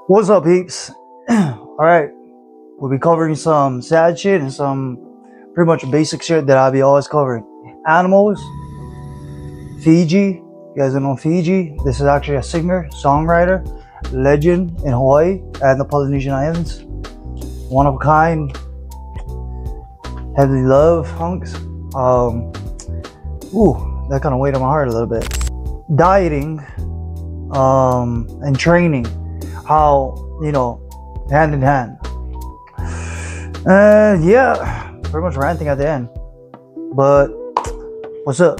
What's up, peeps? Alright, we'll be covering some sad shit and some pretty much basic shit that I'll be always covering. Animals, Fiji. You guys don't know Fiji? This is actually a singer, songwriter, legend in Hawaii and the Polynesian Islands. One of a kind, heavily loved hunks. That kind of weighed on my heart a little bit. Dieting, and training. How, hand in hand. And yeah, pretty much ranting at the end. But what's up?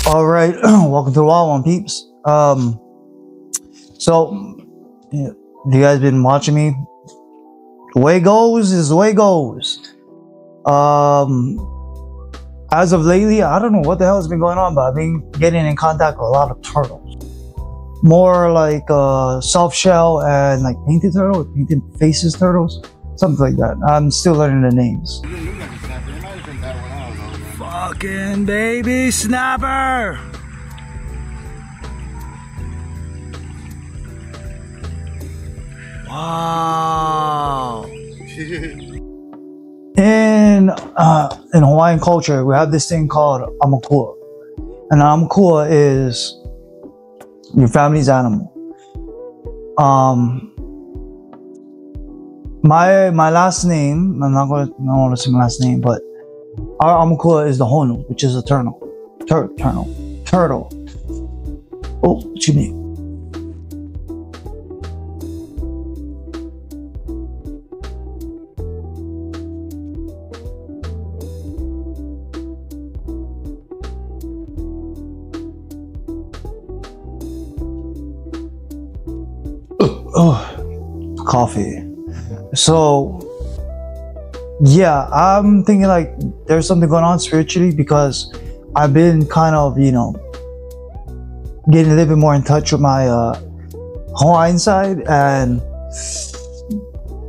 All right, welcome to the Wild One, peeps. So you guys been watching me? The way it goes is the way it goes. As of lately, I don't know what the hell has been going on, but I've been getting in contact with a lot of turtles. More like soft shell and like painted turtle, painted faces turtles, something like that. I'm still learning the names. Fucking baby snapper! Wow. In Hawaiian culture, we have this thing called amakua. And amakua is your family's animal. My last name, I don't want to say my last name, but our amakua is the honu, which is a turtle. Turtle. Oh, excuse me. Coffee. So yeah, I'm thinking like there's something going on spiritually, because I've been kind of getting a little bit more in touch with my Hawaiian side, and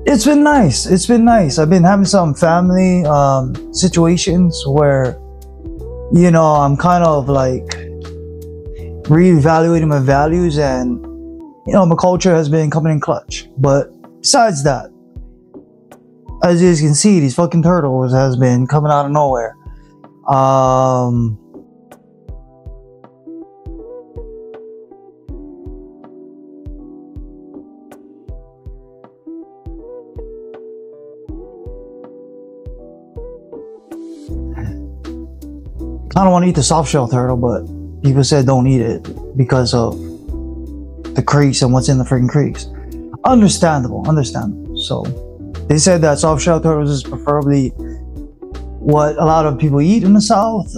it's been nice. I've been having some family situations where I'm kind of like reevaluating my values, and my culture has been coming in clutch. But besides that, as you guys can see, these fucking turtles has been coming out of nowhere. I don't want to eat the soft shell turtle, but people said don't eat it because of the creeks and what's in the freaking creeks. Understandable. So they said that soft shell turtles is preferably what a lot of people eat in the South.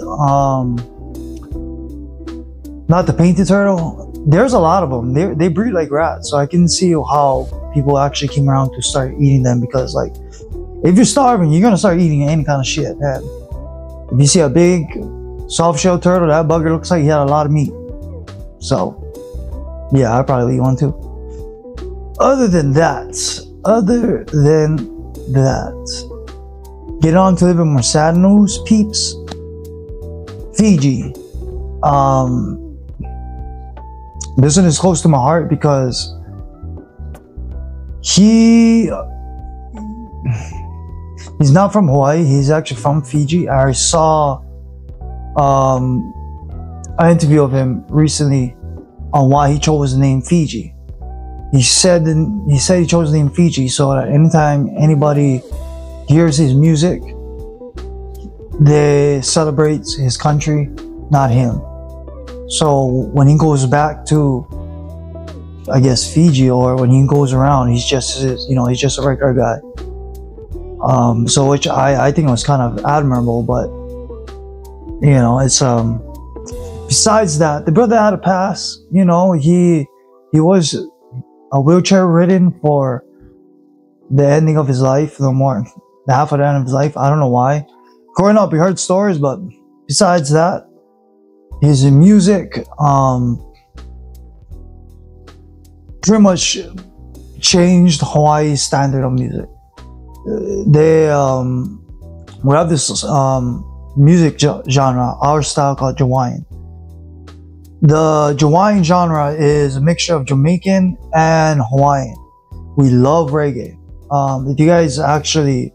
Not the painted turtle. There's a lot of them. They breed like rats, so I can see how people actually came around to start eating them, because like if you're starving, you're gonna start eating any kind of shit. And if you see a big soft shell turtle, that bugger looks like he had a lot of meat. So yeah, I'd probably eat one too. Other than that, get on to a little bit more sad news, peeps. Fiji. This one is close to my heart because he's not from Hawaii. He's actually from Fiji. I saw an interview of him recently on why he chose the name Fiji. He said he chose the name Fiji so that anytime anybody hears his music, they celebrate his country, not him. So when he goes back to, I guess, Fiji, or when he goes around, he's just he's just a regular guy. So which I think was kind of admirable, but it's besides that, the brother had a pass. He was wheelchair ridden for the ending of his life, no more, the half of the end of his life. I don't know why. Growing up, we heard stories, but besides that, his music pretty much changed Hawaii's standard of music. They we have this music genre, our style, called Hawaiian. The Hawaiian genre is a mixture of Jamaican and Hawaiian. We love reggae. If you guys actually,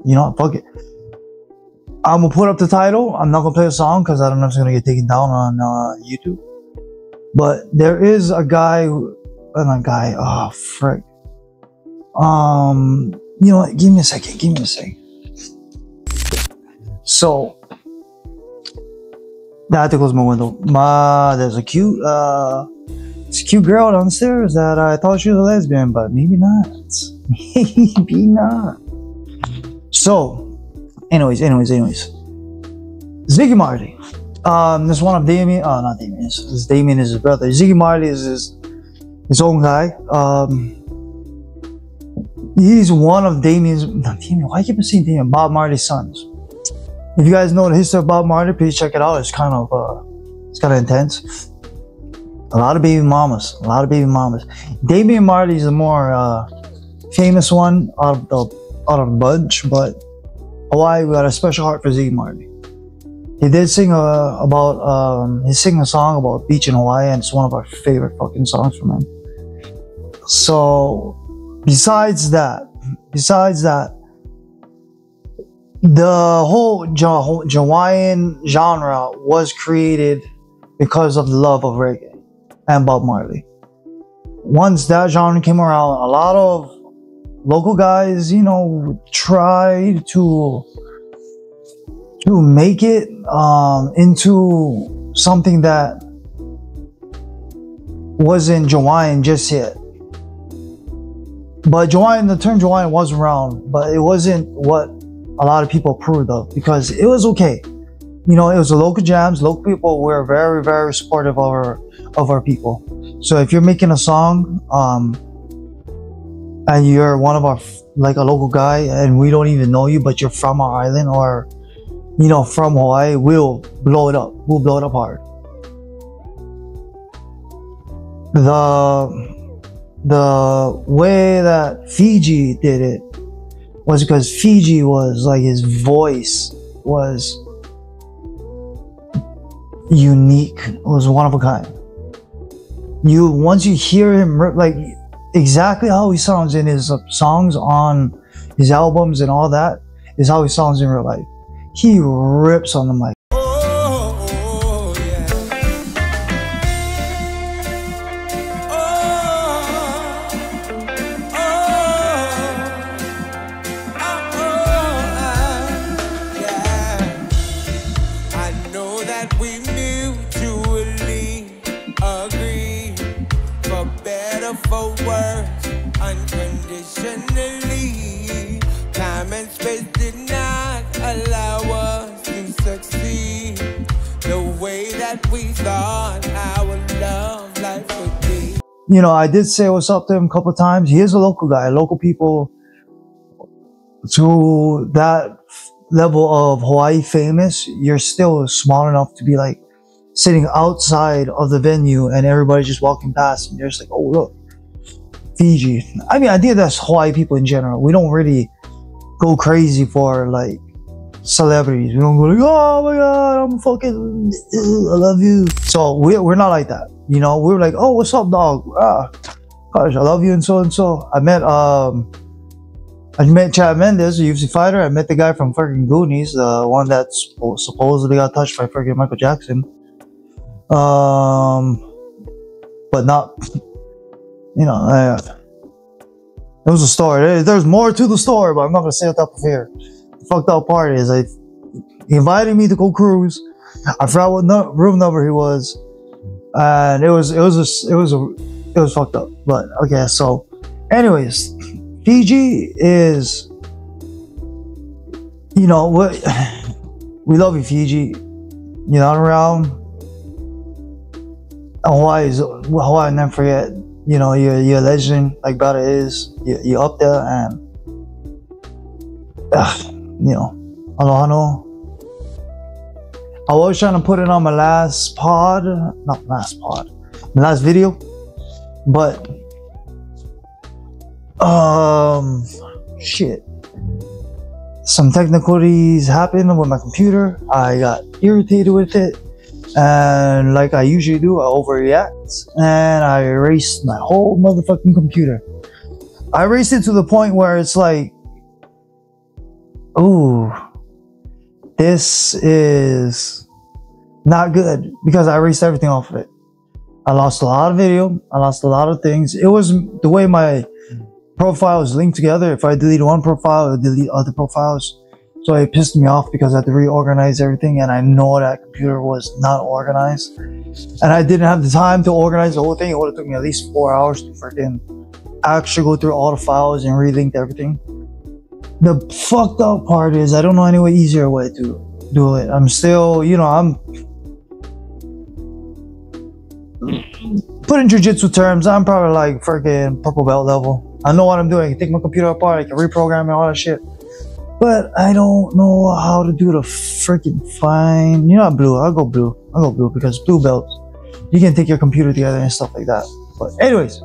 you know, fuck it, I'm gonna put up the title. I'm not gonna play a song because I don't know if it's gonna get taken down on YouTube. But there is a guy oh frick. You know what, give me a second. So I have to close my window. There's a cute girl downstairs that I thought she was a lesbian, but maybe not. Maybe not. So, anyways. Ziggy Marley. This is one of Damien. Oh, not Damien. This Damien is his brother. Ziggy Marley is his own guy. He's one of Damien's. Not Damien. Why keep I saying Damien? Bob Marley's sons. If you guys know the history of Bob Marley, please check it out. It's kind of intense. A lot of baby mamas. Damien Marley is the more famous one out of the bunch, but Hawaii, we got a special heart for Ziggy Marley. He did sing he's singing a song about beach in Hawaii, and it's one of our favorite fucking songs from him. So, besides that, the whole Hawaiian genre was created because of the love of reggae and Bob Marley. Once that genre came around, a lot of local guys, you know, tried to make it into something that wasn't Hawaiian just yet. But the term Hawaiian was around, but it wasn't what a lot of people approved of, because it was okay. You know, it was the local jams. Local people were very, very supportive of our people. So if you're making a song, and you're one of our, like a local guy, and we don't even know you, but you're from our island, or, you know, from Hawaii, we'll blow it up. We'll blow it up hard. The way that Fiji did it was because Fiji was like, his voice was unique. It was one of a kind. Once you hear him, like exactly how he sounds in his songs on his albums and all that is how he sounds in real life. He rips on the mic. For words, unconditionally. Time and space did not allow us to succeed the way that we thought our love life would be. You know, I did say what's up to him a couple of times. He is a local guy. Local people to that level of Hawaii famous, you're still small enough to be like sitting outside of the venue and everybody's just walking past and you're just like, oh look, Fiji. I mean, I think that's Hawaii people in general. We don't really go crazy for like celebrities. We don't go like, oh my god, I'm fucking, I love you. So we're not like that. You know, we're like, oh, what's up, dog? Gosh, I love you and so and so. I met Chad Mendes, a UFC fighter. I met the guy from fucking Goonies, the one that supposedly got touched by fucking Michael Jackson. But not, you know, it was a story. There's more to the story, but I'm not gonna say it up here. The fucked up part is, he invited me to go cruise. I forgot what room number he was, and it was fucked up. But okay, so, anyways, Fiji is, you know what? We love you, Fiji. You're not around. Hawaii, never forget. You know, you're a legend, like Brother is. You're up there, and you know, aloha no. I was trying to put it on my last video, but shit. some technicalities happened with my computer. I got irritated with it, and like I usually do, I overreact, and I erased my whole motherfucking computer. I erased it to the point where it's like, ooh, this is not good, because I erased everything off of it. I lost a lot of video. I lost a lot of things. It was the way my profile is linked together. If I delete one profile, I delete other profiles. So it pissed me off because I had to reorganize everything, and I know that computer was not organized. And I didn't have the time to organize the whole thing. It would have took me at least 4 hours to freaking actually go through all the files and relink everything. The fucked up part is I don't know any easier way to do it. I'm still, you know, I'm putting jiu-jitsu terms. I'm probably like freaking purple belt level. I know what I'm doing. I can take my computer apart. I can reprogram it, all that shit. But I don't know how to do the freaking fine. You know, blue. I'll go blue. Because blue belts, you can take your computer together and stuff like that. But anyways,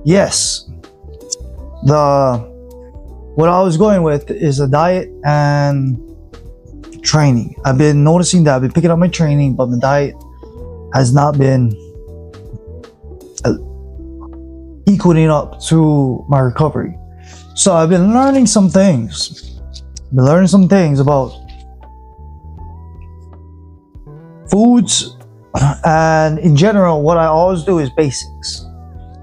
yes. What I was going with is a diet and training. I've been noticing that I've been picking up my training, but my diet has not been equaling up to my recovery. So I've been learning some things. About foods, and in general, what I always do is basics.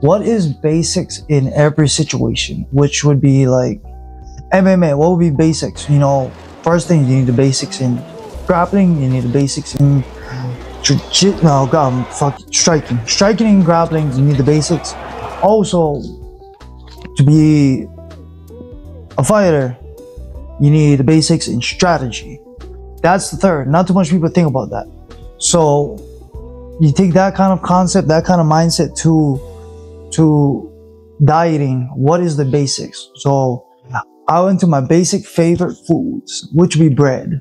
What is basics in every situation? Which would be like MMA. What would be basics? You know, first thing, you need the basics in grappling. You need the basics in striking. Striking and grappling, you need the basics. Also, to be a fighter, you need the basics in strategy. That's the third. Not too much people think about that. So you take that kind of concept, that kind of mindset to dieting. What is the basics? So I went to my basic favorite foods, which would be bread.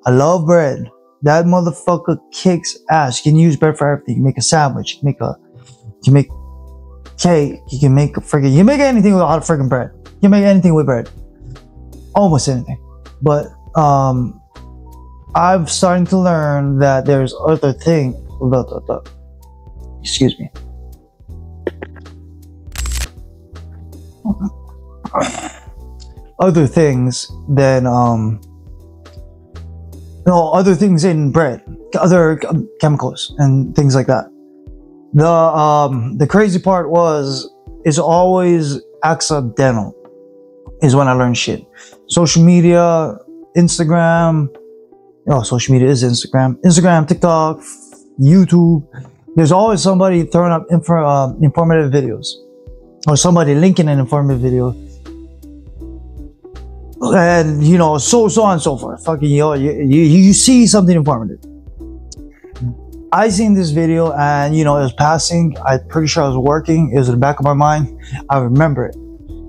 I love bread. That motherfucker kicks ass. You can use bread for everything. You can make a sandwich. You can make cake. You can make anything with a lot of freaking bread. You can make anything with bread. Almost anything. But I'm starting to learn that there's other things. Excuse me. Other things than other things in bread, other chemicals and things like that. The crazy part is always accidental. Is when I learn shit. Social media, Instagram. Social media is Instagram, TikTok, YouTube. There's always somebody throwing up informative videos, or somebody linking an informative video, and you know, so on and so forth. Fucking, you see something informative. I seen this video, and you know, it was passing. I'm pretty sure I was working. It was in the back of my mind. I remember it.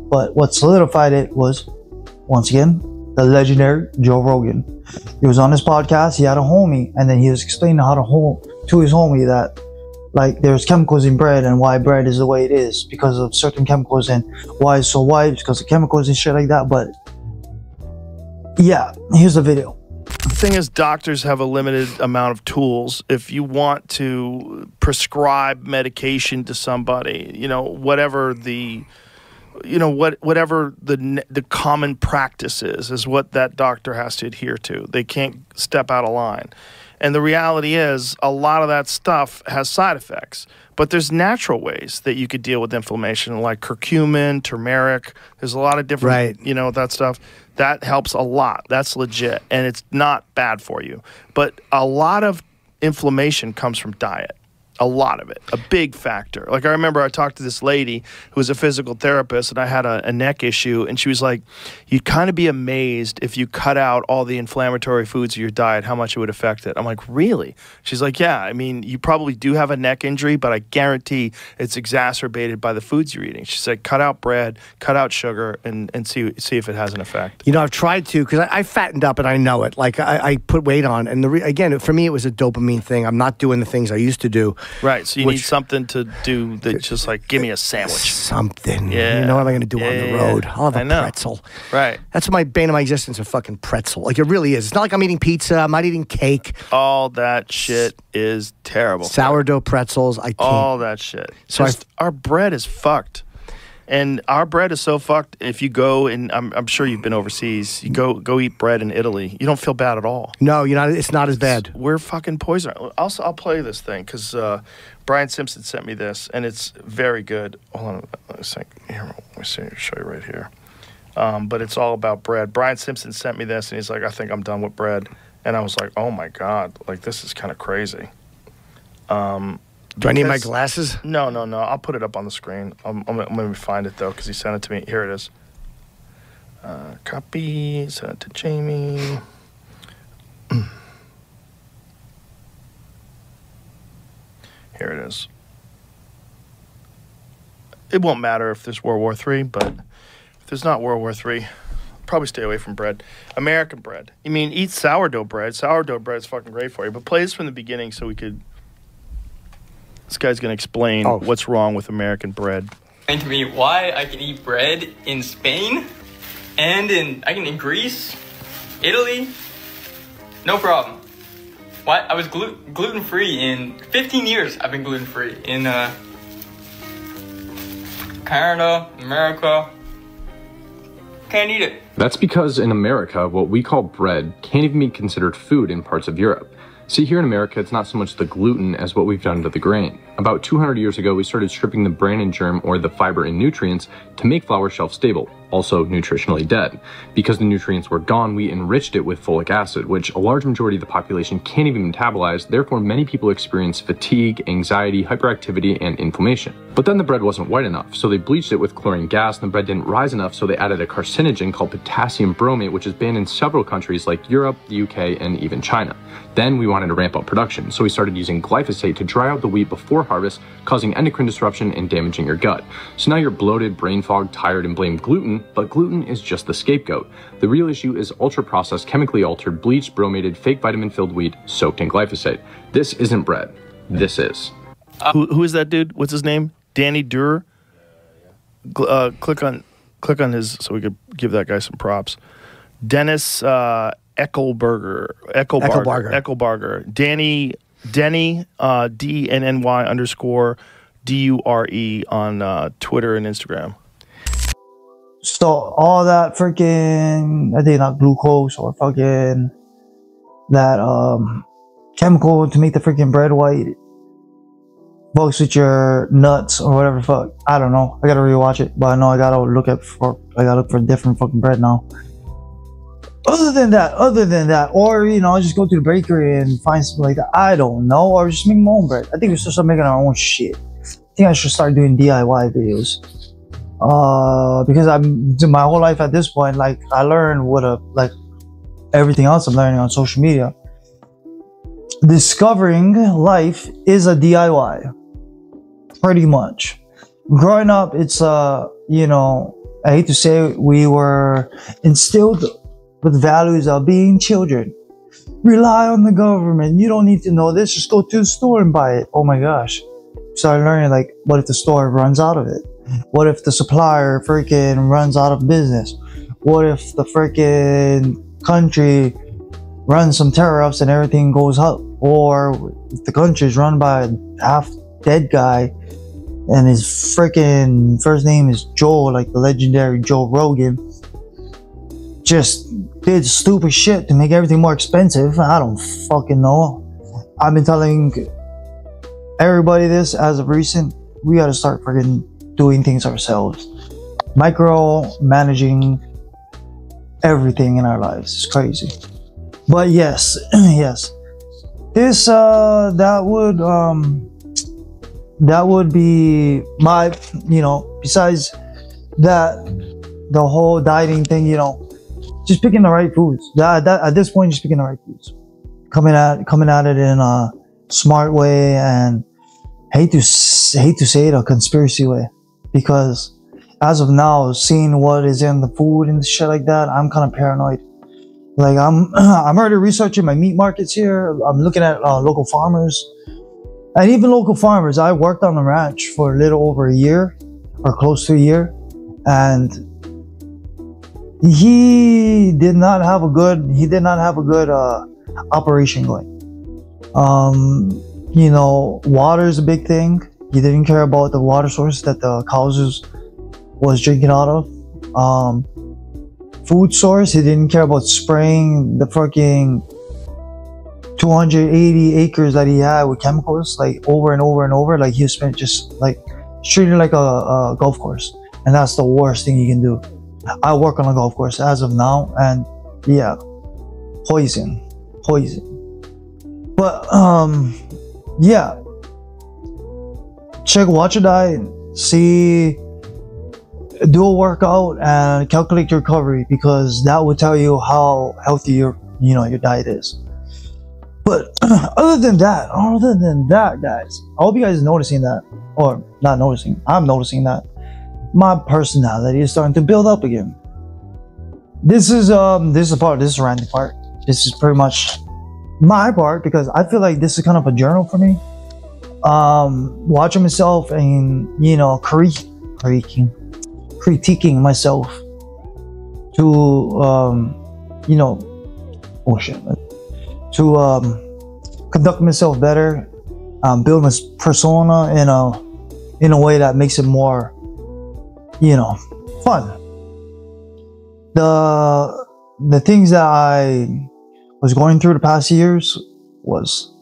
But what solidified it was, once again, the legendary Joe Rogan. He was on his podcast. He had a homie, and then he was explaining to his homie that, like, there's chemicals in bread, and why bread is the way it is because of certain chemicals, and why it's so white because of chemicals and shit like that. But yeah, here's the video. The thing is, doctors have a limited amount of tools. If you want to prescribe medication to somebody, you know, whatever the common practice is what that doctor has to adhere to. They can't step out of line. And the reality is, a lot of that stuff has side effects. But there's natural ways that you could deal with inflammation, like curcumin, turmeric. There's a lot of different, that stuff. That helps a lot. That's legit. And it's not bad for you. But a lot of inflammation comes from diet. A lot of it, a big factor. Like, I remember I talked to this lady who was a physical therapist, and I had a neck issue, and she was like, you'd kind of be amazed if you cut out all the inflammatory foods of your diet, how much it would affect it. I'm like, really? She's like, yeah, I mean, you probably do have a neck injury, but I guarantee it's exacerbated by the foods you're eating. She said, cut out bread, cut out sugar, and see if it has an effect. You know, I've tried to, because I fattened up and I know it. Like, I put weight on, and again, for me, it was a dopamine thing. I'm not doing the things I used to do. Right. So you need something to do that, just like give me a sandwich. Something. Yeah. You know what am I going to do on the road? I'll have a pretzel. Right. That's my bane of my existence, a fucking pretzel. Like, it really is. It's not like I'm eating pizza. I'm not eating cake. All that shit is terrible. Sourdough pretzels. I can't. All that shit. So our bread is fucked. And our bread is so fucked. If you go, and I'm sure you've been overseas, you go eat bread in Italy, you don't feel bad at all. No, it's not as bad. We're fucking poison. I'll play this thing because Brian Simpson sent me this, and it's very good. Hold on a second. Here, let me show you right here. But it's all about bread. Brian Simpson sent me this, and he's like, I think I'm done with bread. And I was like, oh my God, like this is kind of crazy. Do I need my glasses? No. I'll put it up on the screen. I'm going to find it, though, because he sent it to me. Here it is. Copy. Send it to Jamie. Here it is. It won't matter if there's World War III, but if there's not World War III, probably stay away from bread. American bread. I mean, eat sourdough bread. Sourdough bread's fucking great for you. But play this from the beginning so we could... This guy's going to explain what's wrong with American bread. Explain to me why I can eat bread in Spain and in Greece, Italy, no problem. Why I was gluten-free in 15 years. I've been gluten-free in Canada, America. Can't eat it. That's because in America, what we call bread can't even be considered food in parts of Europe. See, here in America, it's not so much the gluten as what we've done to the grain. About 200 years ago, we started stripping the bran and germ, or the fiber and nutrients, to make flour shelf-stable, also nutritionally dead. Because the nutrients were gone, we enriched it with folic acid, which a large majority of the population can't even metabolize, therefore many people experience fatigue, anxiety, hyperactivity, and inflammation. But then the bread wasn't white enough, so they bleached it with chlorine gas, and the bread didn't rise enough, so they added a carcinogen called potassium bromate, which is banned in several countries like Europe, the UK, and even China. Then we wanted to ramp up production, so we started using glyphosate to dry out the wheat before harvest, causing endocrine disruption and damaging your gut. So now you're bloated, brain fogged, tired, and blame gluten, but gluten is just the scapegoat. The real issue is ultra-processed, chemically altered, bleached, bromated, fake vitamin-filled wheat soaked in glyphosate. This isn't bread. This is. Who is that dude? What's his name? Danny Durer? Click on his, so we could give that guy some props. Dennis Eckelbarger. Denny, DNNY_DURE on Twitter and Instagram. So all that freaking, I think not glucose or fucking that chemical to make the freaking bread white, fucks with your nuts or whatever the fuck. I don't know. I gotta rewatch it, but I know I gotta look for different fucking bread now. Other than that, or just go to the bakery and find something like that. I don't know, or just make my own bread. I think we should start making our own shit. I think I should start doing DIY videos. Because my whole life at this point, like I learned like everything else I'm learning on social media. Discovering life is a DIY, pretty much. Growing up, it's I hate to say it, we were instilled with values of being children. Rely on the government. You don't need to know this. Just go to the store and buy it. Oh my gosh. Started learning, like, what if the store runs out of it? What if the supplier freaking runs out of business? What if the freaking country runs some tariffs and everything goes up? Or if the country is run by a half dead guy and his freaking first name is Joe, like the legendary Joe Rogan, just did stupid shit to make everything more expensive. I don't fucking know. I've been telling everybody this as of recent. We gotta start freaking doing things ourselves. Micro-managing everything in our lives. It's crazy. But yes, yes. This, that would be my, besides that, the whole dieting thing, just picking the right foods. At this point, just picking the right foods. Coming at it in a smart way, and hate to say it, a conspiracy way, because as of now, seeing what is in the food and shit like that, I'm kind of paranoid. Like I'm already researching my meat markets here. I'm looking at local farmers, And even local farmers. I worked on the ranch for a little over a year, or close to a year, and he did not have a good operation going. You know, water is a big thing. He didn't care about the water source that the cows was drinking out of. Food source, he didn't care about spraying the fucking 280 acres that he had with chemicals, like over and over and over. Like he spent just like treated like a golf course, and that's the worst thing you can do. I work on a golf course as of now, and yeah, poison. But yeah, check Watch or Die, see, do a workout and calculate your recovery, because that will tell you how healthy your diet is. But other than that, guys, I hope you guys are noticing that, or not noticing. I'm noticing that my personality is starting to build up again. This is a random part. This is pretty much my part, because I feel like this is kind of a journal for me. Watching myself and critiquing myself to conduct myself better, build my persona in a way that makes it more fun. The things that I was going through the past years was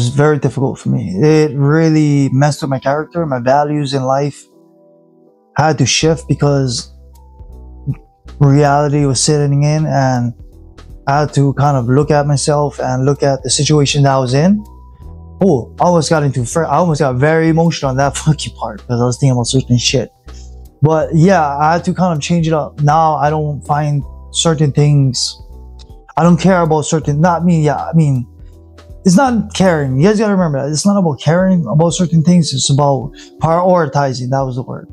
very difficult for me. It really messed with my character. My values in life had to shift because reality was setting in, and I had to kind of look at myself and look at the situation that I was in. Oh, I almost got very emotional on that fucking part, because I was thinking about certain shit. But yeah, I had to kind of change it up. Now I don't find certain things, I don't care about certain, it's not caring. You guys gotta remember that. It's not about caring about certain things. It's about prioritizing. That was the word.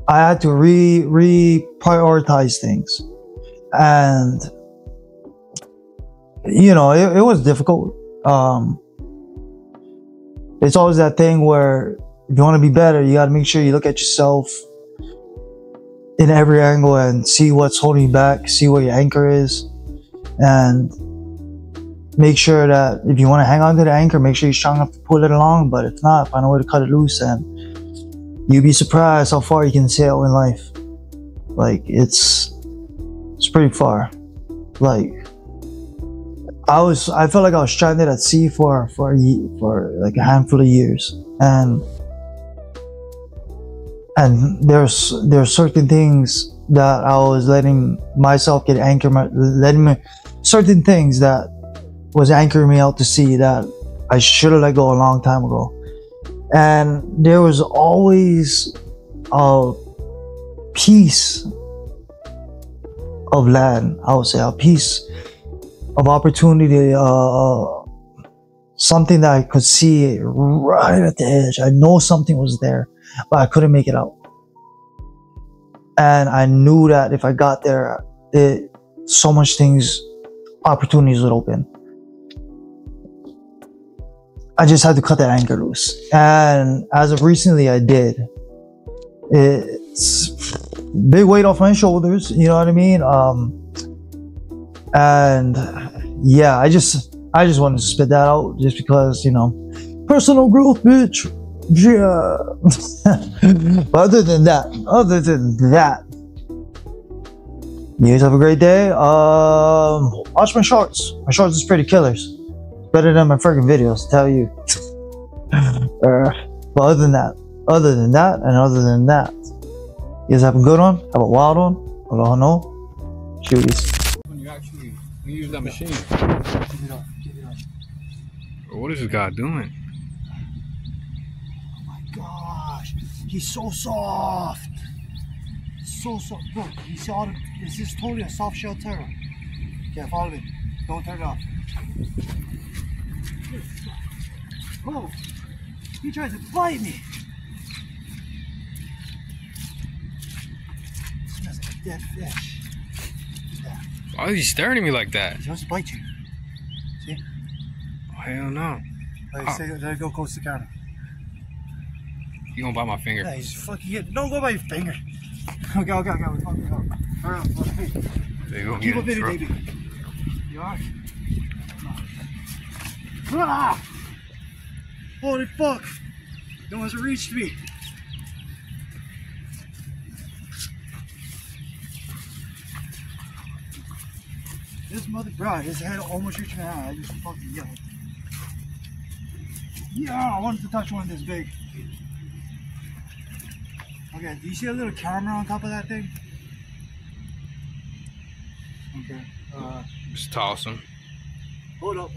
I had to re-prioritize things. And, it was difficult. It's always that thing where if you want to be better, you got to make sure you look at yourself in every angle and see what's holding you back, see where your anchor is, and make sure that if you want to hang on to the anchor, make sure you're strong enough to pull it along. But if not, find a way to cut it loose, and you'd be surprised how far you can sail in life. Like, it's pretty far. Like, I felt like I was stranded at sea for like a handful of years, and there's certain things that I was letting myself get anchored, certain things that was anchoring me out to sea that I should have let go a long time ago. And there was always a piece of land, I would say, a piece of opportunity, something that I could see right at the edge. I know something was there, but I couldn't make it out. And I knew that if I got there, so much opportunities would open. I just had to cut that anchor loose. And as of recently, I did. It's big weight off my shoulders, you know what I mean? And yeah, I just wanted to spit that out just because, personal growth, bitch. Yeah. But other than that, you guys have a great day. Watch my shorts. My shorts is pretty killers. Better than my freaking videos, tell you. But other than that, you guys have a good one. Have a wild one. Aloha no. Shooties. When you use that machine. Give it up. What is this guy doing? Oh my gosh, he's so soft. So soft. Look, this is totally a soft shell turtle. Okay, follow me. Don't turn it off. Oh, he tries to bite me. It smells like a dead fish. Why is he staring at me like that? He wants to bite you. See? Oh, hell no. Like, say, let it go close to the camera. You gonna bite my finger? Yeah, he's fucking get. Don't go by your finger. Okay. We're fucking go. Alright, keep up in it, baby. You alright? Ah! Holy fuck! No one's reached me. This mother, bro, his head almost reached my eye. I just fucking yelled. Yeah, I wanted to touch one this big. Okay, do you see a little camera on top of that thing? Okay. Just toss him. Hold up.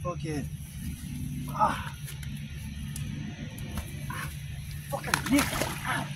Fucking. Ah. Fucking dick. Ah.